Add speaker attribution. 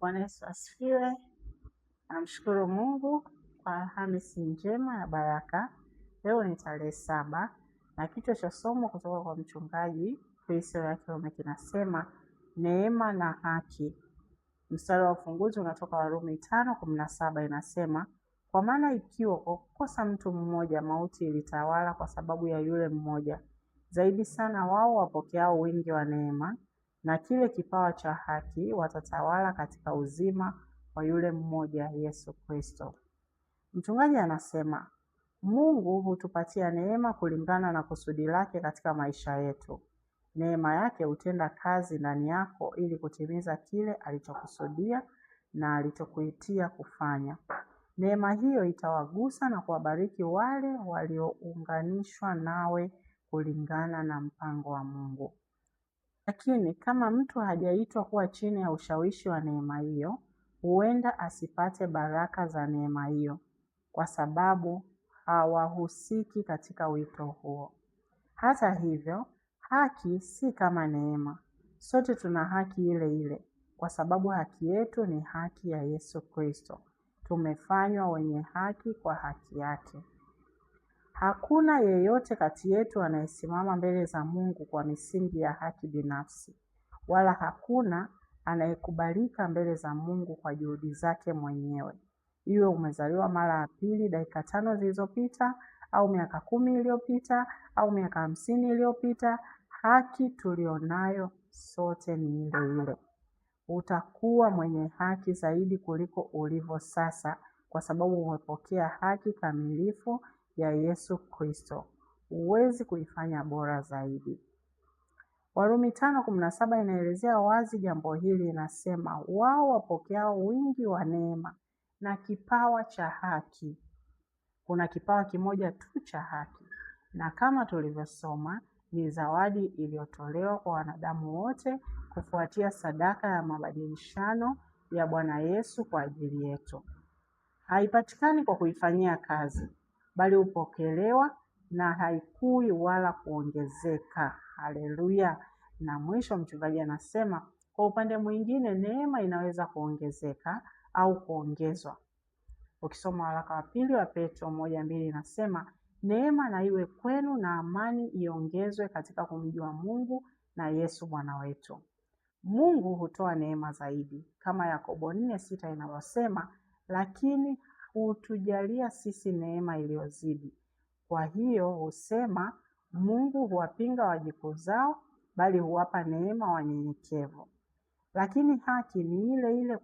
Speaker 1: Bwana Yesu asifiwe. Namshukuru Mungu kwa Alhamisi njema ya baraka. Leo ni tarehe 7 na kichwa cha somo kutoka kwa mchungaji Priscilla yake kinasema neema na haki. Mstari wa ufunguzi unatoka Warumi 5:17 inasema, kwa maana ikiwa kwa kukosa mtu mmoja mauti ilitawala kwa sababu ya yule mmoja, zaidi sana wao wapokeao wingi wa neema na kile kipawa cha haki watatawala katika uzima wa yule mmoja Yesu Kristo. Mchungaji anasema Mungu hutupatia neema kulingana na kusudi lake katika maisha yetu. Neema yake hutenda kazi ndani yako ili kutimiza kile alichokusudia na alichokuitia kufanya. Neema hiyo itawagusa na kuwabariki wale waliounganishwa nawe kulingana na mpango wa Mungu. Lakini kama mtu hajaitwa kuwa chini ya ushawishi wa neema hiyo, huenda asipate baraka za neema hiyo kwa sababu hawahusiki katika wito huo. Hata hivyo, haki si kama neema. Sote tuna haki ile ile kwa sababu haki yetu ni haki ya Yesu Kristo. Tumefanywa wenye haki kwa haki yake. Hakuna yeyote kati yetu anayesimama mbele za Mungu kwa misingi ya haki binafsi, wala hakuna anayekubalika mbele za Mungu kwa juhudi zake mwenyewe. Iwe umezaliwa mara ya pili dakika 5 zilizopita au miaka 10 iliyopita au miaka 50 iliyopita, haki tulionayo sote ni ile ile. Utakuwa mwenye haki zaidi kuliko ulivyo sasa kwa sababu umepokea haki kamilifu ya Yesu Kristo. Huwezi kuifanya bora zaidi. Warumi 5:17 inaelezea wazi jambo hili, inasema wao wapokeao wingi wa neema na kipawa cha haki. Kuna kipawa kimoja tu cha haki, na kama tulivyosoma ni zawadi iliyotolewa kwa wanadamu wote kufuatia sadaka ya mabadilishano ya Bwana Yesu kwa ajili yetu. Haipatikani kwa kuifanyia kazi, bali hupokelewa na haikui wala kuongezeka. Haleluya. Na mwisho mchungaji anasema kwa upande mwingine neema inaweza kuongezeka au kuongezwa. Ukisoma waraka wa pili wa Petro 1:2 inasema neema na iwe kwenu na amani iongezwe katika kumjua Mungu na Yesu Bwana wetu. Mungu hutoa neema zaidi kama Yakobo 4:6 inavyosema, lakini hutujalia sisi neema iliyozidi. Kwa hiyo husema Mungu huwapinga wajikuzao, bali huwapa neema wanyenyekevu. Lakini haki ni ile ile